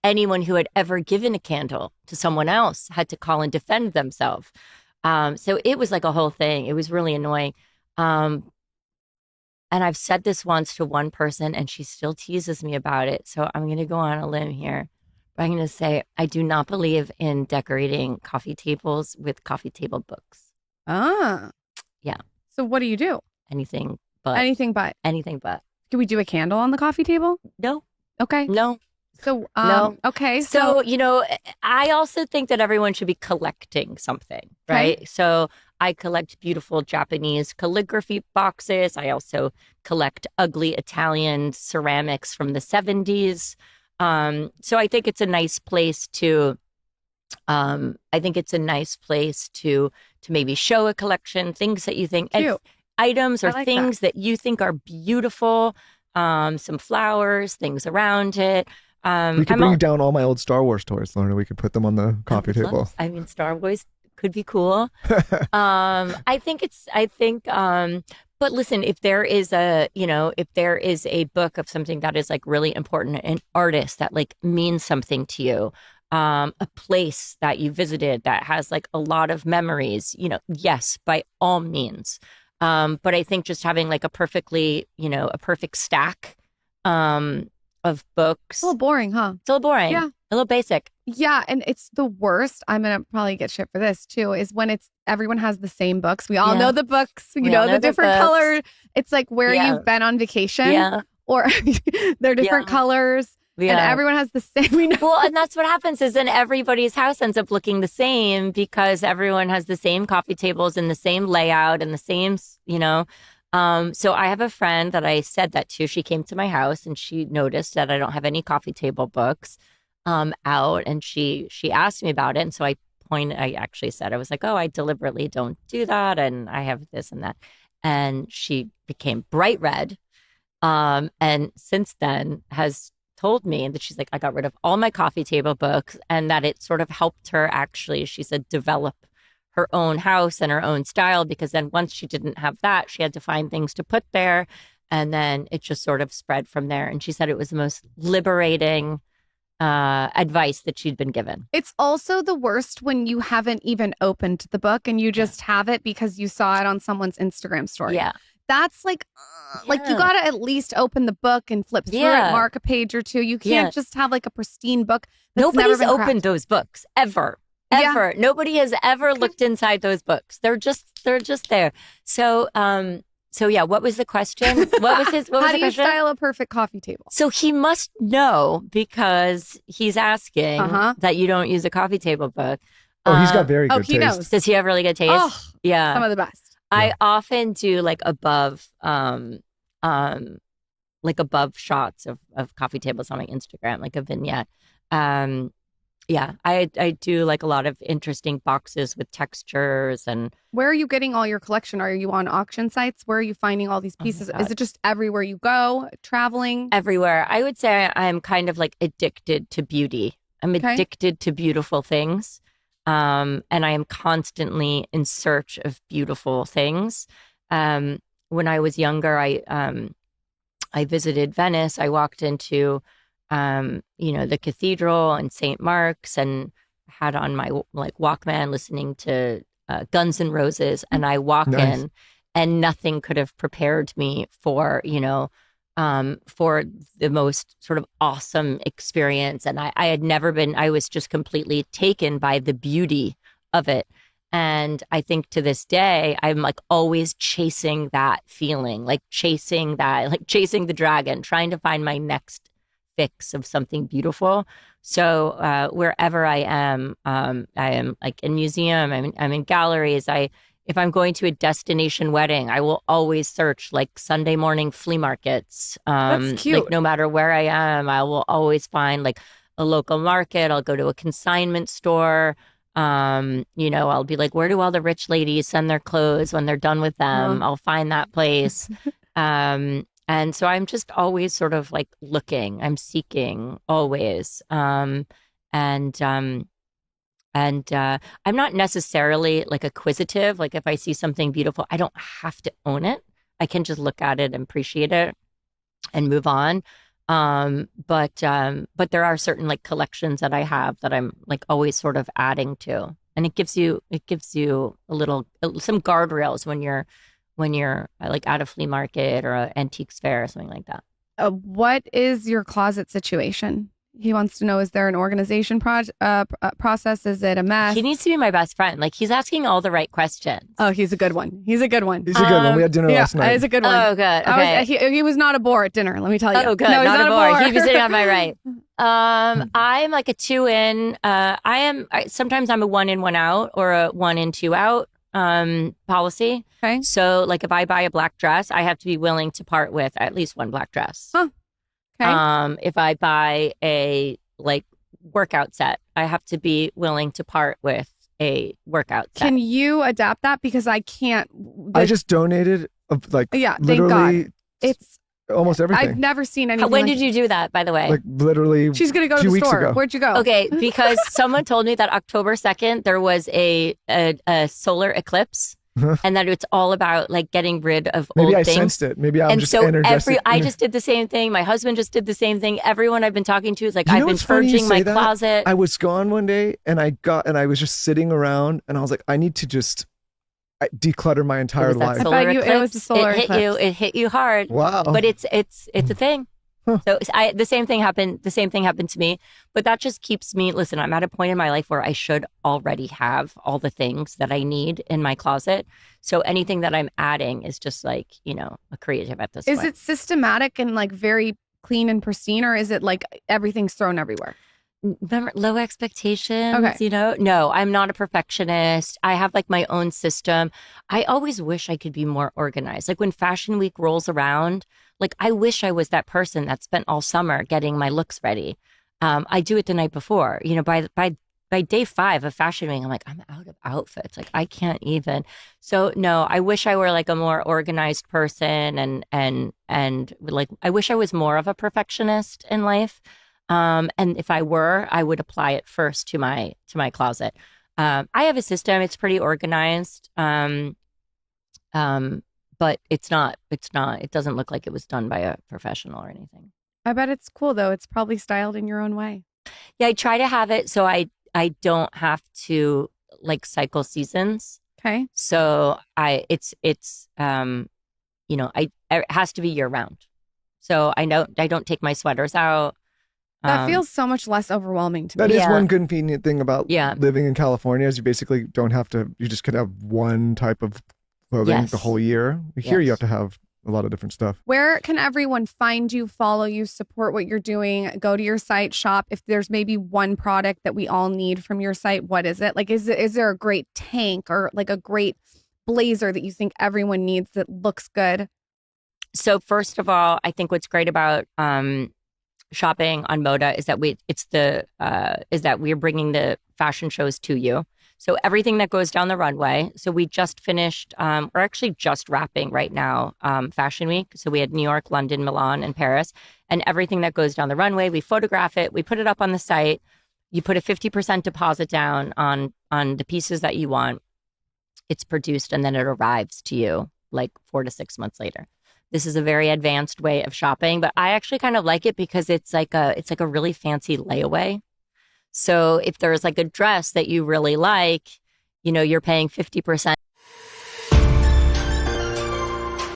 anyone who had ever given a candle to someone else had to call and defend themselves. So it was like a whole thing. It was really annoying. Um, and I've said this once to one person and she still teases me about it. So I'm going to go on a limb here. But I'm going to say I do not believe in decorating coffee tables with coffee table books. Ah. Yeah. So what do you do? Anything but. Anything but. Anything but. Can we do a candle on the coffee table? No. Okay. No. So, no. Okay. So, I also think that everyone should be collecting something, right? Okay. So I collect beautiful Japanese calligraphy boxes. I also collect ugly Italian ceramics from the 70s. So I think it's a nice place to maybe show a collection, things that you think, and items or things that you think are beautiful, some flowers, things around it. We could bring down all my old Star Wars toys, Lorna. We could put them on the coffee table. Star Wars could be cool. But listen, if there is a book of something that is like really important, an artist that like means something to you, a place that you visited that has like a lot of memories, yes, by all means. But I think just having like a perfect stack, of books. It's a little boring, huh? It's a little boring. Yeah. A little basic. Yeah. And it's the worst. I'm going to probably get shit for this too, is when everyone has the same books. We all know the books, the different colors. It's like where you've been on vacation or they're different colors. Yeah. And everyone has the same. Well, and that's what happens is then everybody's house ends up looking the same because everyone has the same coffee tables and the same layout and the same, So I have a friend that I said that to. She came to my house and she noticed that I don't have any coffee table books out, and she asked me about it. And so I actually said, I was like, oh, I deliberately don't do that, and I have this and that. And she became bright red. And since then has told me that she's like, I got rid of all my coffee table books, and that it sort of helped her actually, she said, develop her own house and her own style, because then once she didn't have that, she had to find things to put there, and then it just sort of spread from there. And she said it was the most liberating advice that she'd been given. It's also the worst when you haven't even opened the book and you just have it because you saw it on someone's Instagram story. Yeah. That's like you got to at least open the book and flip through it, mark a page or two. You can't just have like a pristine book. Nobody's opened those books ever. Ever. Yeah. Nobody has ever looked inside those books. They're just there. So what was the question? What was How do you style a perfect coffee table? So he must know because he's asking that you don't use a coffee table book. Oh, he's got very good taste. He knows. Does he have really good taste? Oh, yeah. Some of the best. I often do like above shots of coffee tables on my Instagram, like a vignette. I do like a lot of interesting boxes with textures. And where are you getting all your collection? Are you on auction sites? Where are you finding all these pieces? Is it just everywhere you go, traveling? Everywhere. I would say I'm kind of like addicted to beauty. I'm addicted to beautiful things. And I am constantly in search of beautiful things. When I was younger, I visited Venice. I walked into the cathedral and St. Mark's, and had on my like Walkman listening to Guns N' Roses, and I walk in, and nothing could have prepared me for for the most sort of awesome experience. And I was just completely taken by the beauty of it. And I think to this day, I'm like always chasing that feeling, like chasing the dragon, trying to find my next fix of something beautiful. So wherever I am like in museum, I'm in galleries. If I'm going to a destination wedding, I will always search like Sunday morning flea markets. That's cute. Like no matter where I am, I will always find like a local market. I'll go to a consignment store. I'll be like, where do all the rich ladies send their clothes when they're done with them? I'll find that place. And so I'm just always sort of like looking, I'm seeking always. And I'm not necessarily like acquisitive. Like if I see something beautiful, I don't have to own it. I can just look at it and appreciate it and move on. But there are certain like collections that I have that I'm like always sort of adding to, and it gives you a little some guardrails when you're like at a flea market or an antiques fair or something like that. What is your closet situation? He wants to know, is there an organization process? Is it a mess? He needs to be my best friend. Like, he's asking all the right questions. Oh, he's a good one. He's a good one. He's a good one. We had dinner last night. He's a good one. Oh, good. Okay. He was not a bore at dinner, let me tell you. Oh, good. No, not a bore. He'd be sitting on my right. I'm like a 2 in. Sometimes I'm a 1 in, 1 out, or a 1 in, 2 out policy. Okay. So, like, if I buy a black dress, I have to be willing to part with at least one black dress. Huh. Okay. If I buy a like workout set, I have to be willing to part with a workout set. Can you adapt that? Because I can't. I just donated thank God. It's almost everything. I've never seen anything. When did you do that, by the way? Like literally. She's gonna go to 2 the weeks store. ago. Where'd you go? Okay, because someone told me that October 2nd there was a solar eclipse. And that it's all about like getting rid of old things. Maybe I sensed it. Maybe I'm just energetic. I just did the same thing. My husband just did the same thing. Everyone I've been talking to is like, I've been purging my closet. I was gone one day and I was just sitting around and I was like, I need to just declutter my entire life. It was the solar eclipse. It hit you hard. Wow. But it's a thing. Huh. So the same thing happened to me, but that just keeps me, listen, I'm at a point in my life where I should already have all the things that I need in my closet. So anything that I'm adding is just like, a creative at this point. Is it systematic and like very clean and pristine, or is it like everything's thrown everywhere? Remember, low expectations, okay. No, I'm not a perfectionist. I have like my own system. I always wish I could be more organized. Like when Fashion Week rolls around, like I wish I was that person that spent all summer getting my looks ready. I do it the night before. By day 5 of Fashion Week, I'm like, I'm out of outfits. Like I can't even. So no, I wish I were like a more organized person, and like I wish I was more of a perfectionist in life. And if I were, I would apply it first to my closet. I have a system. It's pretty organized. But it doesn't look like it was done by a professional or anything. I bet it's cool though. It's probably styled in your own way. Yeah, I try to have it so I don't have to like cycle seasons. Okay. So it has to be year round. So I don't take my sweaters out. That feels so much less overwhelming to me. That is one convenient thing about living in California is you basically don't have to, you just could have one type of clothing the whole year. Here you have to have a lot of different stuff. Where can everyone find you, follow you, support what you're doing, go to your site, shop? If there's maybe one product that we all need from your site, what is it? Like, is there a great tank or like a great blazer that you think everyone needs that looks good? So first of all, I think what's great about shopping on Moda is that we're bringing the fashion shows to you. So everything that goes down the runway. So we just finished, we're actually just wrapping right now, Fashion Week. So we had New York, London, Milan, and Paris. And everything that goes down the runway, we photograph it, we put it up on the site. You put a 50% deposit down on the pieces that you want. It's produced and then it arrives to you like 4 to 6 months later. This is a very advanced way of shopping, but I actually kind of like it because it's like a really fancy layaway. So if there's like a dress that you really like, you're paying 50%